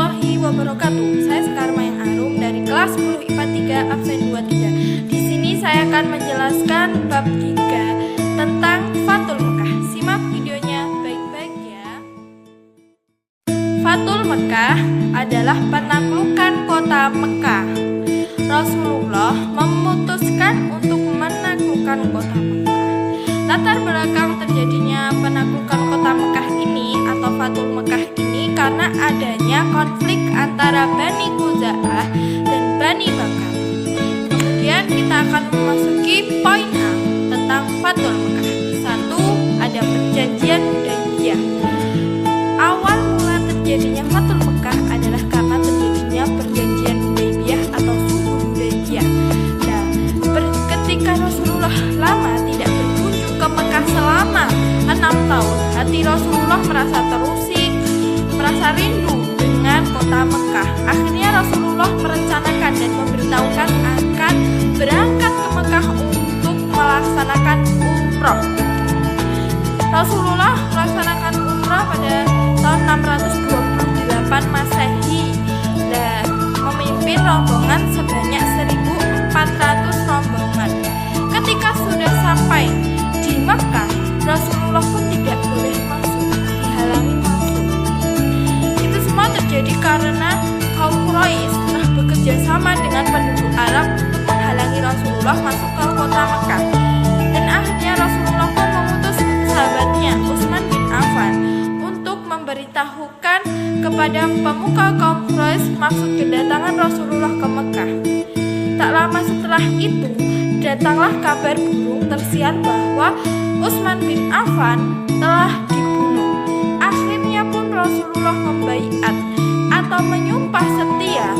warahmatullahi wabarakatuh. Saya Sekar Mayang Arum dari kelas 10 IPA 3 absen 23. Di sini saya akan menjelaskan bab 3 tentang Fathul Mekah. Simak videonya baik-baik ya. Fathul Mekah adalah penaklukan kota Mekah. Rasulullah memutuskan untuk menaklukkan kota Mekah. Latar belakang terjadinya penaklukan kota Mekah ini atau Fathul Mekah ini karena adanya konflik antara Bani Khuza'ah dan Bani Bakar. Kemudian kita akan memasuki poin A tentang Fathul Mekah. 1. Ada perjanjian Hudaybiyah. Awal mula terjadinya Fathul Mekah adalah karena terjadinya perjanjian Hudaybiyah atau sulh Hudaybiyah. Nah, ketika Rasulullah lama tidak berkunjung ke Mekah selama 6 tahun, hati Rasulullah merasa terusik, merasa rindu dengan kota Mekah. Akhirnya Rasulullah merencanakan dan memberitahukan akan berangkat ke Mekah untuk melaksanakan umroh. Rasulullah melaksanakan umroh pada tahun 628 Masehi dan memimpin rombongan sebanyak 1.400 rombongan. Ketika sudah sampai di Mekah, Rasulullah pun tidak boleh masuk, dihalangi masuk. Itu semua terjadi karena kaum Quraisy telah bekerja sama dengan penduduk Arab untuk menghalangi Rasulullah masuk ke kota Mekah. Dan akhirnya Rasulullah pun mengutus sahabatnya Utsman bin Affan untuk memberitahukan kepada pemuka kaum Quraisy maksud kedatangan Rasulullah ke Mekah. Tak lama setelah itu, datanglah kabar burung tersiar bahwa Utsman bin Affan telah dibunuh. Akhirnya pun Rasulullah membaiat atau menyumpah setia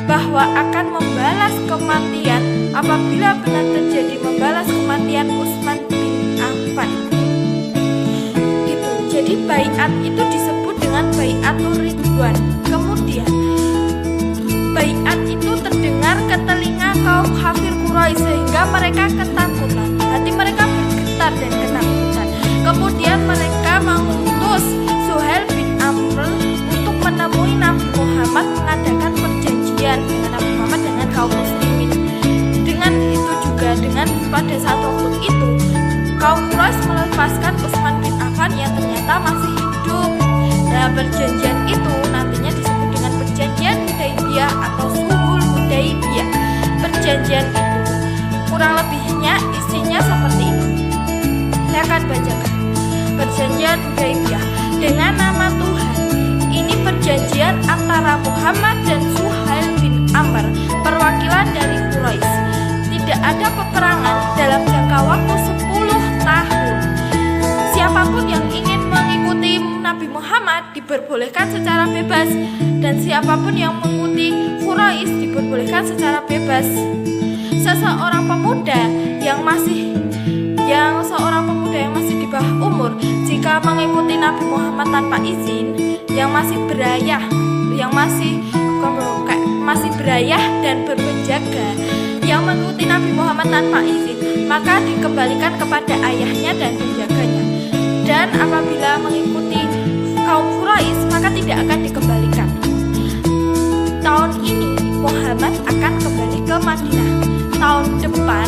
bahwa akan membalas kematian apabila benar terjadi membalas kematian Utsman bin Affan. Gitu. Jadi baiat itu disebut dengan baiatur ridwan. Kemudian baiat itu terdengar ke telinga kaum kafir Quraisy sehingga mereka ketakutan. Hati mereka bergetar dan ketakutan. Kemudian mereka mengutus Suhail bin Amr untuk menemui Nabi Muhammad mengadakan perjanjian dengan Nabi Muhammad dengan kaum muslimin. Dengan itu juga pada saat waktu itu kaum Quraisy melepaskan Utsman bin Affan yang ternyata masih hidup. Nah, perjanjian itu nantinya disebut dengan perjanjian Hudaybiyah atau sulhul Hudaybiyah. Perjanjian itu kurang lebihnya isinya seperti ini. Saya akan bacakan. Perjanjian Hudaybiyah dengan nama Tuhan. Ini perjanjian antara Muhammad dan Suhail bin Amr, perwakilan dari Quraisy. Tidak ada peperangan dalam jangka waktu 10 tahun. Siapapun yang ingin mengikuti Nabi Muhammad diperbolehkan secara bebas, dan siapapun yang mengikuti Quraisy diperbolehkan secara bebas. Seorang pemuda yang masih di bawah umur jika mengikuti Nabi Muhammad tanpa izin, yang masih berayah dan berpenjaga, yang mengikuti Nabi Muhammad tanpa izin, maka dikembalikan kepada ayahnya dan penjaganya. Dan apabila mengikuti kaum Quraisy maka tidak akan dikembalikan. Tahun ini Muhammad akan kembali ke Madinah. Tahun depan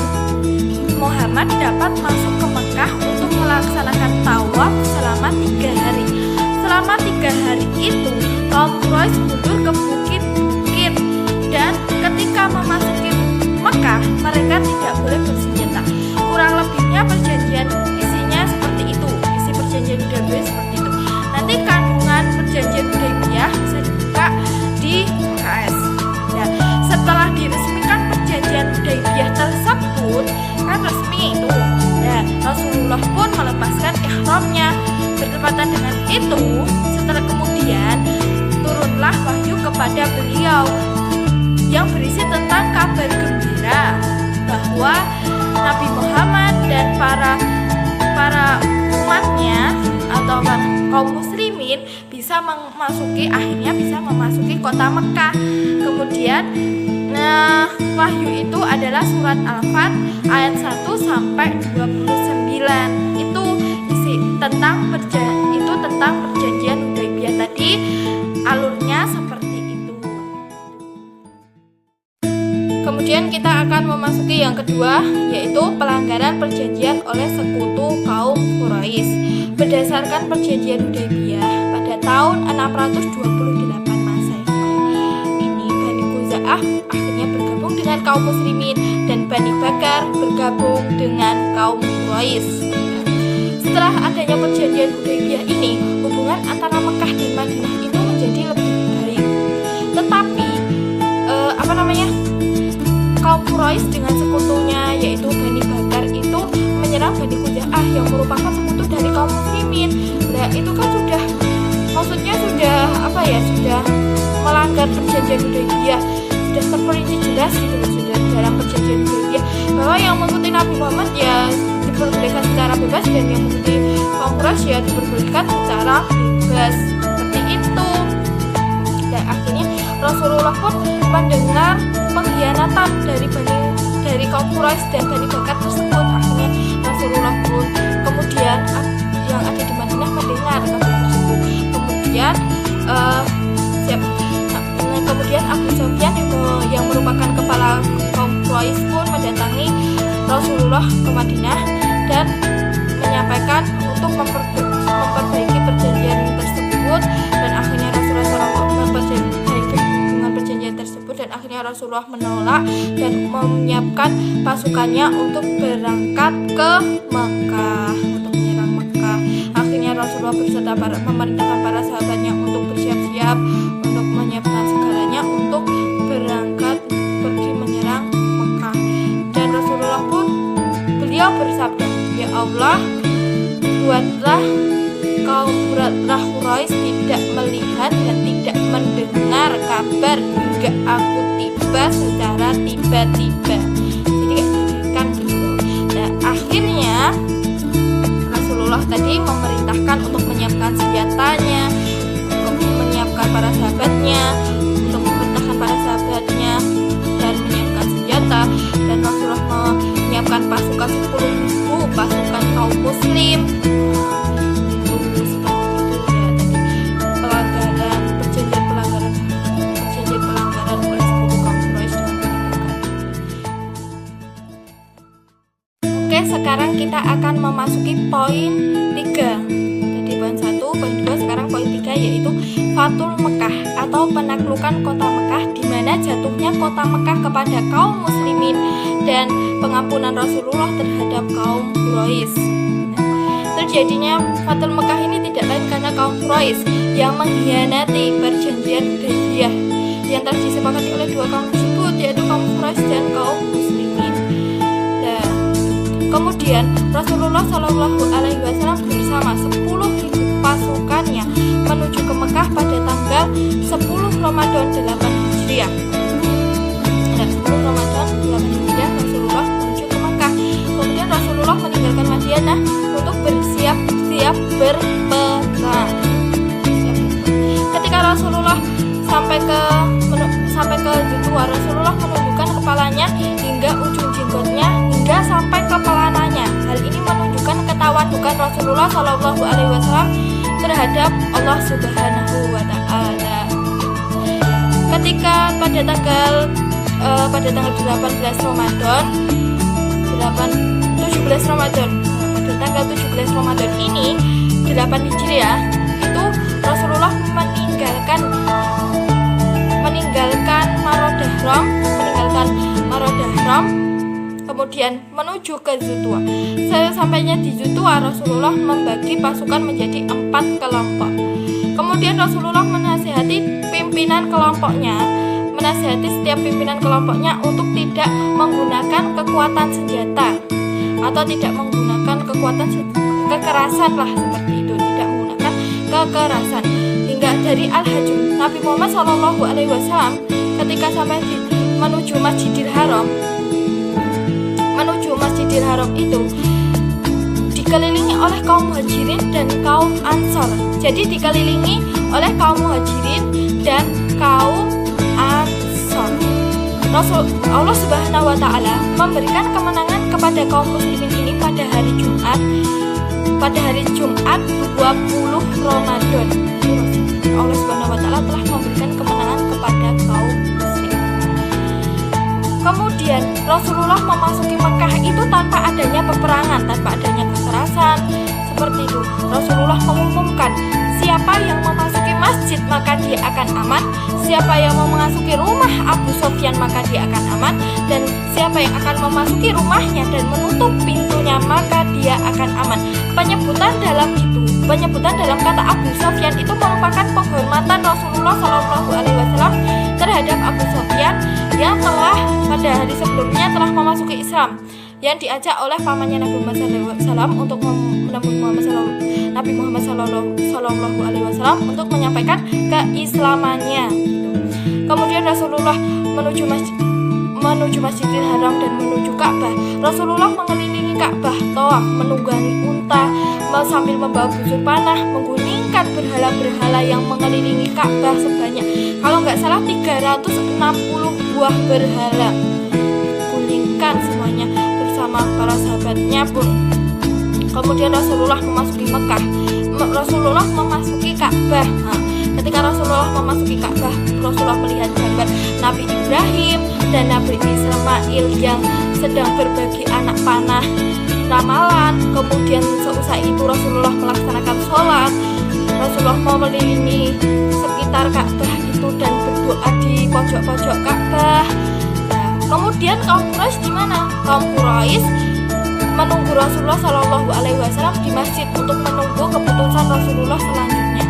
Muhammad dapat masuk ke Mekah untuk melaksanakan tawaf selama 3 hari. Selama 3 hari itu kaum Quraisy mundur ke bukit-bukit, dan ketika memasuki Mekah mereka tidak boleh bersenjata. Kurang lebihnya perjanjian isinya seperti itu. Isi perjanjian Hudaybiyah seperti itu. Nanti kandungan perjanjian Hudaybiyah bisa dibuka di UKS. Ya, setelah diresmikan perjanjian Hudaybiyah tersebut, kan resmi itu. Ya, Rasulullah pun melepaskan ihramnya. Bertepatan dengan itu, setelah kemudian turunlah wahyu kepada beliau yang berisi tentang kabar gembira bahwa Nabi Muhammad dan para umatnya atau kaum muslimin akhirnya bisa memasuki kota Mekah. Kemudian wahyu itu adalah surat Al-Fat ayat 1 sampai 29. Itu isi tentang perjanjian Hudaybiyah. Hudaybiyah tadi alurnya seperti itu. Kemudian kita akan memasuki yang kedua, yaitu pelanggaran perjanjian oleh sekutu kaum Quraisy. Berdasarkan perjanjian Hudaybiyah pada tahun 628 Masehi, ini Bani Khuza'ah akhirnya bergabung dengan kaum muslimin dan Bani Bakar bergabung dengan kaum Quraisy. Setelah adanya perjanjian Hudaybiyah ini, hubungan antara Mekah dan Madinah itu menjadi lebih baik. Tetapi kaum Quraisy dengan sekutunya yaitu Bani Bakar itu menyerang Bani Khuza'ah yang merupakan sekutu dari kaum muslimin. Nah, itu kan sudah melanggar perjanjian Hudaybiyah, sudah terperinci jelas gitu loh, sudah dalam perjanjian Hudaybiyah bahwa yang mengikuti Nabi Muhammad ya diperbolehkan secara bebas dan yang mengikuti kaum Quraisy ya diperbolehkan secara bebas, seperti itu. Dan akhirnya Rasulullah pun mendengar pengkhianatan dari kaum Quraisy dan Bani Bakar tersebut. Akhirnya Rasulullah pun kemudian yang ada di Madinah mendengar kabar tersebut. Kemudian Abu Sufyan yang merupakan kepala kaum Quraisy pun mendatangi Rasulullah ke Madinah dan menyampaikan untuk memperbaiki perjanjian tersebut, dan akhirnya Rasulullah memperbaiki hubungan perjanjian tersebut, dan akhirnya Rasulullah menolak dan menyiapkan pasukannya untuk berangkat ke Makkah untuk menyerang Makkah. Akhirnya Rasulullah berserta memerintahkan para sahabatnya untuk bersiap-siap untuk menyiapkan segalanya untuk berangkat pergi menyerang Makkah. Dan Rasulullah pun beliau bersabda, "Ya Allah, buatlah kaum Quraisy tidak melihat dan tidak mendengar kabar hingga aku tiba secara tiba-tiba." Jadi kan gitu. Dan akhirnya Rasulullah tadi memerintahkan untuk menyiapkan senjatanya, untuk menyiapkan para sahabatnya, dan menyiapkan senjata, dan Rasulullah menyiapkan pasukan 10.000 pasukan kaum muslim. Itu seperti itu ya tadi pelanggaran oleh sekutu kaum Quraisy dengan Bani Bakar. Oke, sekarang kita akan memasuki poin 3. Jadi poin 1, poin 2, sekarang poin 3, yaitu Fathul Mekah atau penaklukan kota Mekah, di mana jatuhnya kota Mekah kepada kaum muslimin dan pengampunan Rasulullah terhadap kaum Quraisy. Terjadinya Fathul Mekah ini tidak lain karena kaum Quraisy yang mengkhianati perjanjian Hudaybiyah yang telah disepakati oleh dua kaum tersebut, yaitu kaum Quraisy dan kaum muslimin. Dan kemudian Rasulullah SAW bersama 10.000 pasukannya menuju ke Mekah pada tanggal 10 Ramadan 8 Hijriah. Dan 10 Ramadan 8 Hijriah Rasulullah menuju ke Mekah. Kemudian Rasulullah meninggalkan Madinah untuk bersiap-siap berperang. Ketika Rasulullah sampai ke Dzulhuwaifah, Rasulullah menundukkan kepalanya hingga ujung jenggotnya hingga sampai ke pelananya. Hal ini menunjukkan ketawadukan Rasulullah SAW terhadap Allah Subhanahu wa Ta'ala. Ketika pada tanggal 17 Ramadan ini 8 Hijriah itu Rasulullah meninggalkan Marodahram, kemudian menuju ke Dzulhuwaifah. Sesampainya di Dzulhuwaifah, Rasulullah membagi pasukan menjadi 4 kelompok. Kemudian Rasulullah menasihati setiap pimpinan kelompoknya untuk tidak menggunakan kekuatan senjata atau tidak menggunakan kekerasan lah, seperti itu, tidak menggunakan kekerasan. Hingga dari Al-Hajj, Nabi Muhammad SAW ketika sampai menuju Masjidil Haram itu dikelilingi oleh kaum Muhajirin dan kaum Ansor. Jadi dikelilingi oleh kaum Muhajirin dan kaum Ansor. Allah Subhanahu wa Ta'ala memberikan kemenangan kepada kaum muslimin ini pada hari Jumat pada hari Jumat 20 Ramadan Allah Subhanahu wa taala telah memberikan kemenangan kepada kaum muslim. Kemudian Rasulullah memasuki Mekah itu tanpa adanya peperangan, tanpa adanya kekerasan seperti itu. Rasulullah mengumumkan siapa yang memasuki masjid maka dia akan aman, siapa yang memasuki rumah Abu Sofyan maka dia akan aman, dan siapa yang akan memasuki rumahnya dan menutup pintunya maka dia akan aman. Penyebutan dalam kata Abu Sofyan itu merupakan penghormatan Rasulullah SAW terhadap Abu Sofyan yang telah pada hari sebelumnya telah memasuki Islam, yang diajak oleh pamannya Nabi Muhammad SAW untuk Nabi Muhammad SAW untuk menyampaikan keislamannya. Kemudian Rasulullah menuju Masjidil Haram dan menuju Ka'bah. Rasulullah mengelilingi Ka'bah, tawaf, menunggangi unta, sambil membawa busur panah, menggulingkan berhala-berhala yang mengelilingi Ka'bah sebanyak, kalau nggak salah 360 buah berhala. Gulingkan semuanya bersama para sahabatnya pun. Kemudian Rasulullah memasuki Mekah. Rasulullah memasuki Ka'bah. Ketika Rasulullah memasuki Ka'bah, Rasulullah melihat gambar Nabi Ibrahim dan Nabi Ismail yang sedang berbagi anak panah ramalan. Kemudian seusai itu Rasulullah melaksanakan sholat. Rasulullah mengelilingi sekitar Ka'bah itu dan berdoa di pojok-pojok Ka'bah. Kemudian kaum Quraisy di mana? Kaum Quraisy menunggu Rasulullah SAW di masjid untuk menunggu keputusan Rasulullah selanjutnya.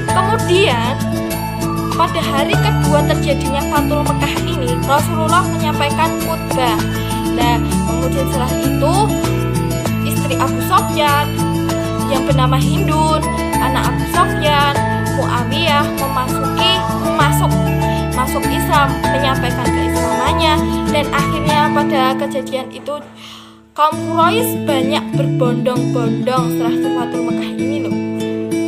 Kemudian pada hari kedua terjadinya Fathul Mekah ini, Rasulullah menyampaikan khutbah. Nah, kemudian setelah itu istri Abu Sofyan yang bernama Hindun, anak Abu Sofyan, Muawiyah masuk Islam, menyampaikan keislamannya, dan akhirnya pada kejadian itu kaum Quraisy banyak berbondong-bondong setelah Fathul Mekah ini loh.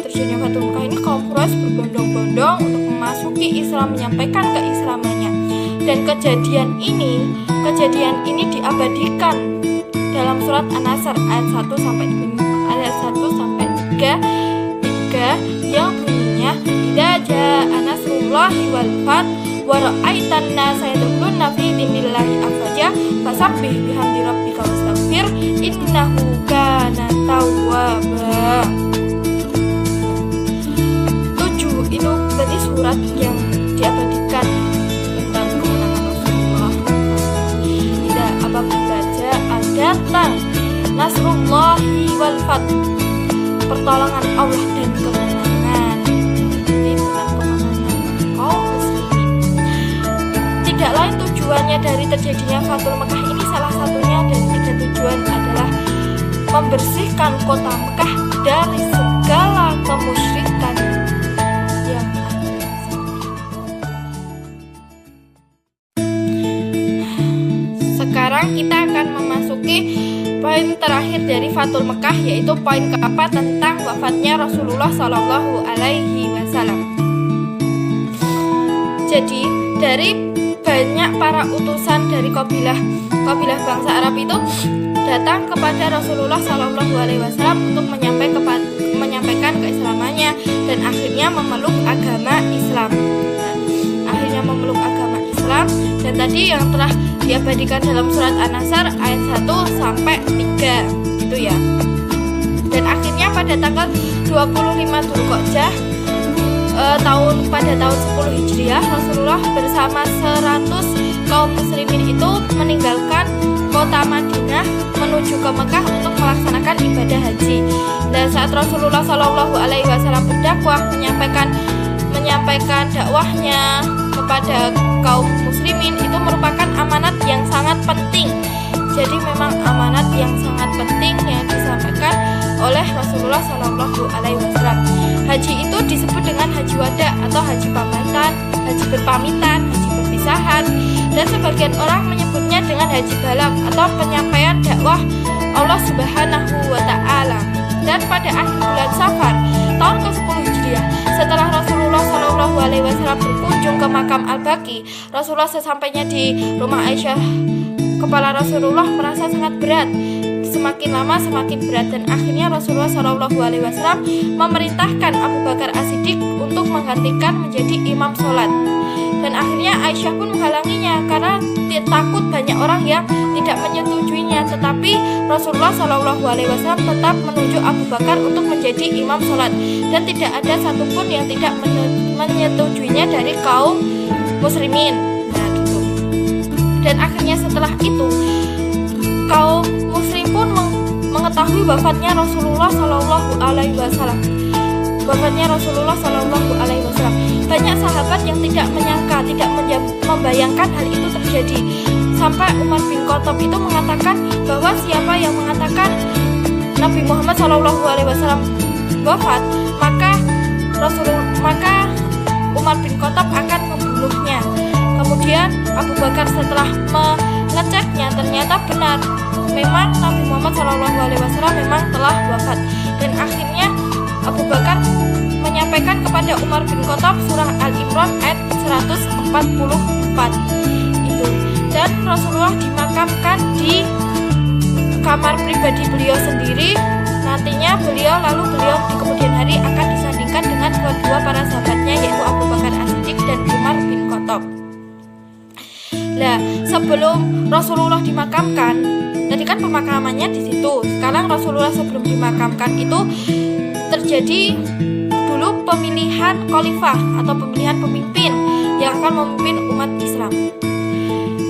Terjadinya Fathul Mekah ini kaum Quraisy berbondong-bondong untuk memasuki Islam, menyampaikan keislamannya. Dan kejadian ini diabadikan dalam surat An-Nasr ayat 1 sampai 3 yang bunyinya idza jaa nasrullahi wal fath wa ra'aitan nasa yadkhuluna fi dinillahi afwaja fasabbih bihamdi rabbika wastaghfir innahu kana tawwaba. 7 itu berarti surat yang diabadikan tentang kemenangan Rasulullah. Tidak apabila datang nasrullahi wal fath, pertolongan Allah dan kemenangan, dengan kemenangan kaum muslimin. Tidak lain tujuannya dari terjadinya Fathul Mekah ini, salah satunya dari 3 tujuan adalah membersihkan kota Mekah dari segala kemusyrikan yang ada. Sekarang kita akan memasuki poin terakhir dari Fathul Mekah, yaitu poin keempat tentang wafatnya Rasulullah SAW. Jadi dari banyak para utusan dari kabilah bangsa Arab itu datang kepada Rasulullah SAW untuk menyampaikan keislamannya dan akhirnya memeluk agama Islam. Dan tadi yang telah diabadikan dalam surat An-Nasr ayat 1 sampai 3 gitu ya. Dan akhirnya pada tanggal 25 Dzulqa'dah pada tahun 10 Hijriah, Rasulullah bersama 100 kaum muslimin itu meninggalkan kota Madinah menuju ke Mekah untuk melaksanakan ibadah haji. Dan saat Rasulullah SAW berdakwah, menyampaikan dakwahnya kepada kaum muslimin itu merupakan amanat yang sangat penting. Jadi memang amanat yang sangat penting yang disampaikan oleh Rasulullah SAW. Haji itu disebut dengan haji wada atau haji pamitan, haji perpisahan, dan sebagian orang menyebutnya dengan haji balagh atau penyampaian dakwah Allah Subhanahu wa taala. Dan pada akhir bulan Safar tahun ke-10 Hijriah, setelah Rasulullah SAW berkunjung ke makam Al-Baqi, Rasulullah sesampainya di rumah Aisyah, kepala Rasulullah merasa sangat berat semakin lama semakin berat, dan akhirnya Rasulullah SAW memerintahkan Abu Bakar As-Siddiq untuk menggantikan menjadi imam sholat. Dan akhirnya Aisyah pun menghalanginya karena takut banyak orang yang tidak menyetujuinya. Tetapi Rasulullah SAW tetap menunjuk Abu Bakar untuk menjadi imam sholat, dan tidak ada satupun yang tidak menyetujuinya dari kaum muslimin. Nah gitu. Dan akhirnya setelah itu kaum muslim pun mengetahui wafatnya Rasulullah SAW. Banyak sahabat yang tidak menyangka, tidak membayangkan hal itu terjadi. Sampai Umar bin Khattab itu mengatakan bahwa siapa yang mengatakan Nabi Muhammad SAW wafat, maka Umar bin Khattab akan membunuhnya. Kemudian Abu Bakar setelah mengeceknya ternyata benar, memang Nabi Muhammad SAW memang telah wafat. Dan akhirnya Abu Bakar menyampaikan kepada Umar bin Khattab surah Al-Imran ayat 144 itu. Dan Rasulullah dimakamkan di kamar pribadi beliau sendiri. Nantinya beliau di kemudian hari akan disandingkan dengan kedua para sahabatnya, yaitu Abu Bakar As-Siddiq dan Umar bin Khattab. Nah, sebelum Rasulullah dimakamkan, tadi kan pemakamannya di situ. Sekarang Rasulullah sebelum dimakamkan itu terjadi dulu pemilihan khalifah atau pemilihan pemimpin yang akan memimpin umat Islam.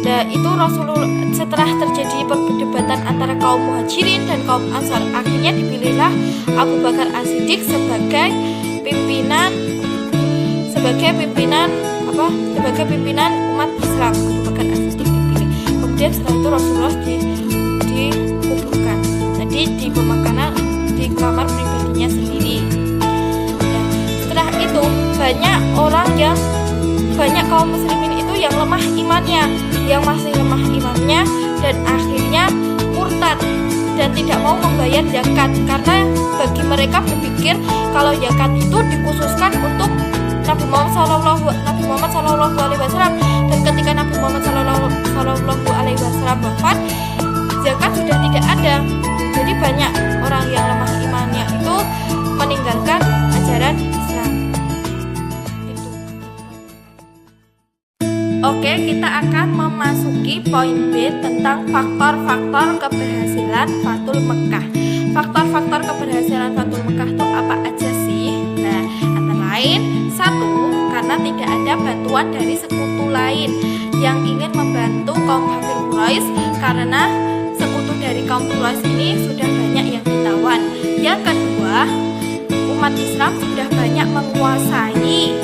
Nah, itu Rasulullah setelah terjadi perdebatan antara kaum Muhajirin dan kaum Ansar, akhirnya dipilihlah Abu Bakar As-Siddiq sebagai pimpinan umat Islam. Abu Bakar As-Siddiq dipilih. Kemudian setelah itu Rasulullah dikuburkan. Jadi di pemakaman di kamar pribadinya sendiri. Nah, setelah itu banyak kaum muslimin itu yang lemah imannya, yang masih lemah imannya, dan akhirnya murtad dan tidak mau membayar zakat, karena bagi mereka berpikir kalau zakat itu dikhususkan untuk Nabi Muhammad SAW, dan ketika Nabi Muhammad SAW wafat, zakat sudah tidak ada. Jadi banyak orang yang lemah imannya itu meninggalkan ajaran Islam. Oke, kita akan memasuki poin B tentang faktor-faktor keberhasilan Fathul Mekkah. Faktor-faktor keberhasilan Fathul Mekkah itu apa aja sih? Nah, antara lain, 1, karena tidak ada bantuan dari sekutu lain yang ingin membantu kaum kafir Quraisy, karena sekutu dari kaum Quraisy ini sudah banyak yang ditawan. Yang kedua, umat Islam sudah banyak menguasai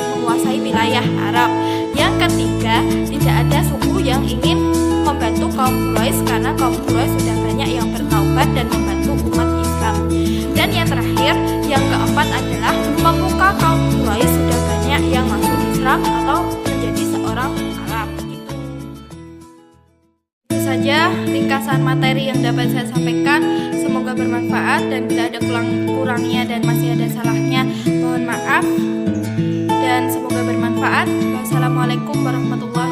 wilayah Arab. Yang ketiga, tidak ada suku yang ingin membantu kaum Quraisy, karena kaum Quraisy sudah banyak yang bertaubat dan membantu umat Islam. Dan yang terakhir, yang keempat adalah pemuka kaum Quraisy sudah banyak yang masuk Islam atau menjadi seorang Arab. Itu saja ringkasan materi yang dapat saya sampaikan. Semoga bermanfaat, dan bila ada kurangnya dan masih ada salahnya, mohon maaf. Dan semoga bermanfaat. Wassalamualaikum warahmatullahi wabarakatuh.